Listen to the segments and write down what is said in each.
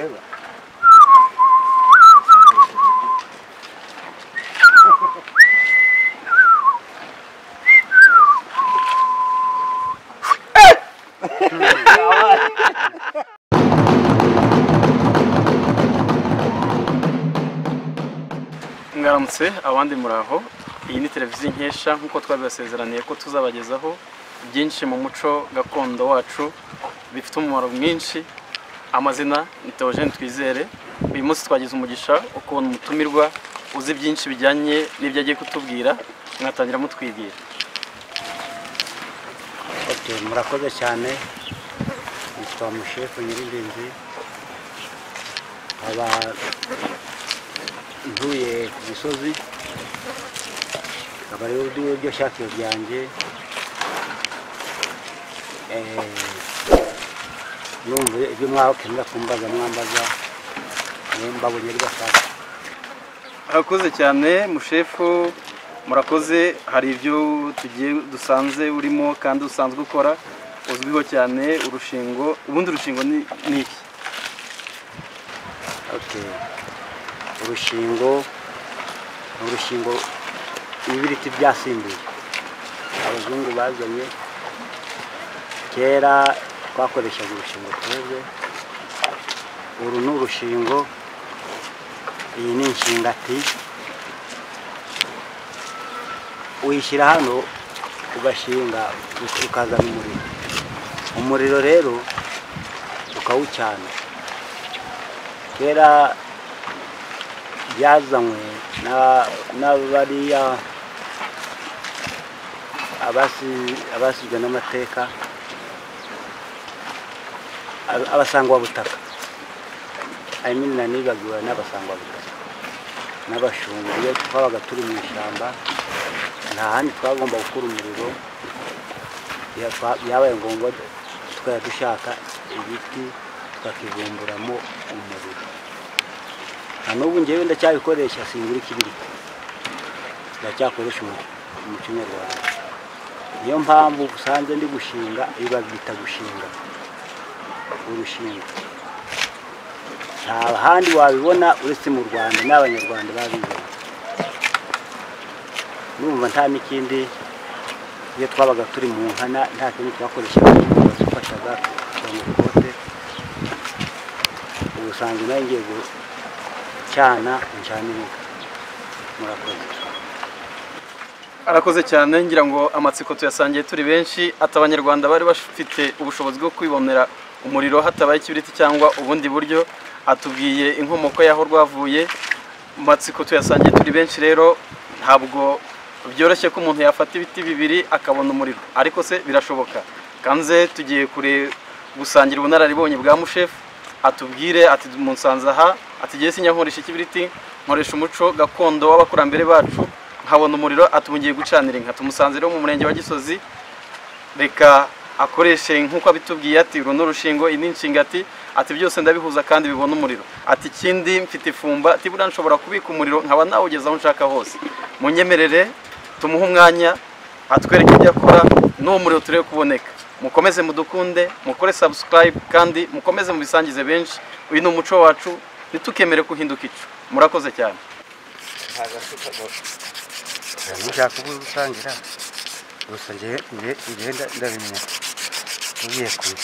kureba. Mwaramutse abandi muraho. Iyi ni televiziyo nkesha nkuko twabibasezeraniye ko tuzabagezaho byinshi mu muco gakondo wacu bifite umumaro mwinshi. Amazina ni Theogene Twizere. Uyu munsi twagize umugisha ukubona umutumirwa uzi byinshi bijyanye n'ibyo agiye kutubwira. Mwatangira mutwibwira. Murakoze cyane. Nitwa Mushefu Nyirimbinzi. Aba ntuye ku Gisozi. Akaba rero ibyo shakiro byanjye. Numve ibyo mwakenera kumbaza mwambaza. Mbabonye ari bashaka. Arakoze cyane Mushefu. Murakoze. Hari ibyo tugiye dusanze urimo kandi usanzwe ukora uzwiho cyane urushingo. Ubundi urushingo ni iki? Urushingo ibiriti byasimbuye abazungu bazanye. Kera twakoreshaga urushingo twebwe. Uru ni urushingo. Iyi ni inshingati. Uyishyira hano ugashinga ukazana umuriro. Umuriro rero ukawucana. Kera byazanywe n'abariya abasizwe n'amateka, abasangwa butaka. Ayimina nibagiwe n'abasangwa butaka n'abashumba. Iyo twabaga turi mu ishyamba nta handi twagomba gukura umuriro. Yabaye ngombwa tukajya dushaka ibiti tukakivumburamo umuriro. Na n'ubu njyewe ndacyabikoresha singura ikibiriti. Ndacyakoresha umuco nyarwanda. Niyo mpamvu usanze ndi gushinga biba bita gushinga urushingo. Nta handi wabibona uretse mu Rwanda n'Abanyarwanda babizana. Numva nta n'ikindi. Iyo twabaga turi mu nkana nta kintu twakoreshaga twafashaga mu kote. Ubusanzwe nayo ngiye gucana incanirika. Murakoze. Arakoze cyane. Ngira ngo amatsiko tuyasangiye turi benshi. Ati Abanyarwanda bari bafite ubushobozi bwo kwibonera umuriro hatabaye ikibiriti cyangwa ubundi buryo. Atubwiye inkomoko yaho rwavuye. Amatsiko tuyasangiye turi benshi rero ntabwo byoroshye ko umuntu yafata ibiti bibiri akabona umuriro, ariko se birashoboka. Kanze tugiye gusangira ubunararibonye bwa Mushefu. Atubwire ati munsanze aha, ati giye sinyankoresha ikibiriti, nkoresha umuco gakondo w'abakurambere bacu nkabona umuriro. Atubungiye gucanira inka. Tumusanze rero mu murenge wa Gisozi. Reka akoreshe nkuko abitubwiye. Ati uru n'urushingo, ini nshingati. Ati byose ndabihuza kandi bibona umuriro. Ati ikindi mfite ifumba. Ati bura nshobora kubika umuriro nkaba nawugeza aho nshaka hose. Munyemerere tumuhe umwanya atwereke ibyo akora n'uwo muriro turebe kuboneka. Mukomeze mudukunde, mukore subscribe kandi mukomeze mubisangize benshi. Uyu ni umuco wacu, nitukemere kuhinduka ico. Murakoze cyane. Mushaka gusangira gusa ngenda ndabimenya. Ugiye kuza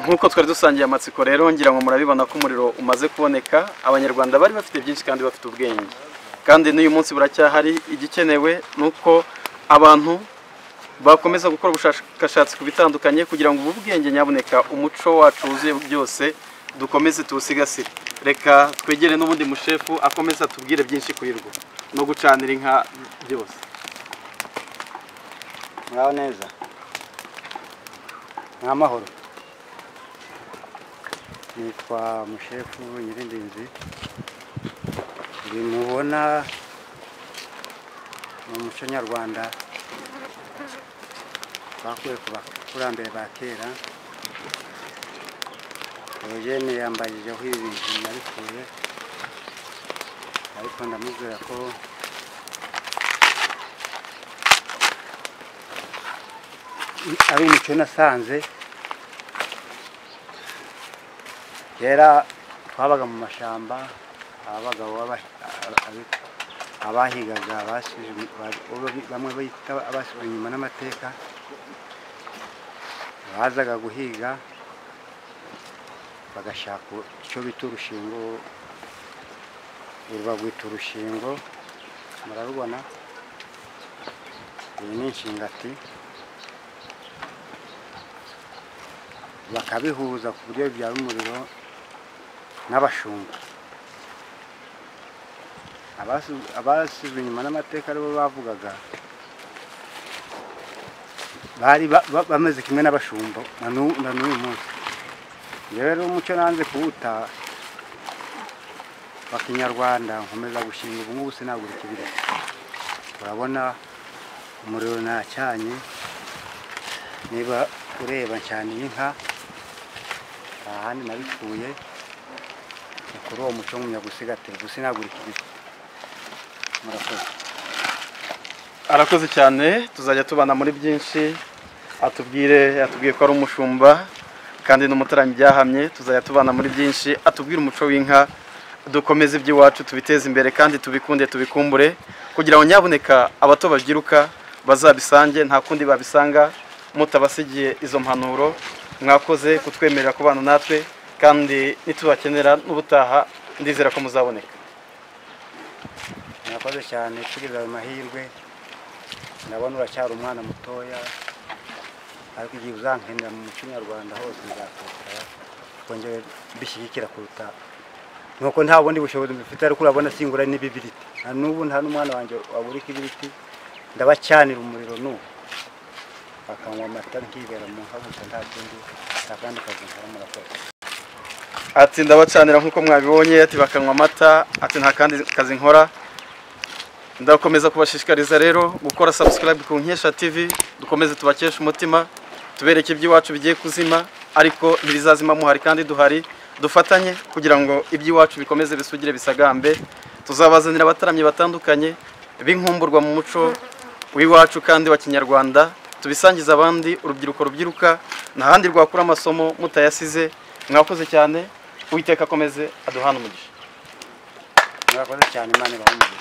nkuko twari dusangiye amatsiko rero ngira ngo murabibona ko umuriro umaze kuboneka. Abanyarwanda bari bafite byinshi kandi bafite ubwenge, kandi n'uyu munsi buracyahari. Igikenewe nuko abantu bakomeza gukora ubushakashatsi ku bitandukanye kugira ngo ubu bwenge nyaboneka umuco wacu wuzuye byose dukomeze tuwusigasire. Reka twegere n'ubundi mushefu akomeza tubwire byinshi kuri rwo no gucanira inka byose. muraho neza, n'amahoro. Nitwa mushefu Nyirindinzi. Mubona mu muco nyarwanda bakuye ku bakurambere ba kera. Eugene yambajijeho ibintu nabikuye, ariko ndamubwira ko ari umuco nasanze. Kera twabaga mu mashamba, abagabo abahigaga bamwe bita abasubira inyuma n'amateka, bazaga guhiga bagashaka icyo bita urushingo. Bagwita urushingo, murarubona. Iyi ni inshingati, bakabihuza ku buryo bibyara umuriro n'abashumba. Abasubira inyuma n'amateka aribo bavugaga, bari bameze kimwe n'abashumba na n'uyu munsi. Rero umuco nanze kuwuta wa kinyarwanda, nkomeza gushinga. Ubu ngubu sinagura ikibiri. Urabona umuriro nacanye, niba ureba ncaniye inka, ahandi nabikuye kuri uwo muco w'umunyagusigatira. Ubu sinagura ikibiri. Murakoze. Arakoze cyane, tuzajya tubana muri byinshi. Atubwiye ko ari umushumba kandi n'umutarami byahamye. Tuzajya tubana muri byinshi, atubwire umuco w'inka, dukomeze iby'iwacu tubiteze imbere kandi tubikunde tubikumbure, kugira ngo nyaboneka abato babyiruka bazabisange, nta kundi babisanga mutabasigiye izo mpanuro. Mwakoze kutwemerera kubana natwe, kandi nitubakenera n'ubutaha ndizera ko muzaboneka. Murakoze cyane, tugize ayo mahirwe. Ndabona uracyari umwana mutoya, ariko igihe uzankenera mu muco nyarwanda hose nzakora, kuko njyewe mbishyigikira kuruta nuko nta bundi bushobozi mbifite. Ariko urabona singura n'ibibiriti, na n'ubu nta n'umwana wanjye wabura ikibiriti. Ndabacanira umuriro n'ubu, bakanywa amata nkibera mu nka gusa, nta kandi kazi nkora. Murakoze. Ati ndabacanira nk'uko mwabibonye, ati bakanywa amata, ati nta kandi kazi nkora. Ndakomeza kubashishikariza rero gukora subscribe ku Nkesha TV, dukomeze tubakesha umutima, tubereke iby'iwacu bigiye kuzima, ariko ntibizazima muhari kandi duhari. Dufatanye kugira ngo iby'iwacu bikomeze bisugire bisagambe. Tuzabazanira abataramyi batandukanye b'inkumburwa mu muco w'iwacu kandi wa kinyarwanda, tubisangiza abandi. Urubyiruko rubyiruka n'ahandi rwakura amasomo mutayasize. Mwakoze cyane, Uwiteka akomeze aduhana umugisha. Murakoze cyane, Imana ibahe umugisha.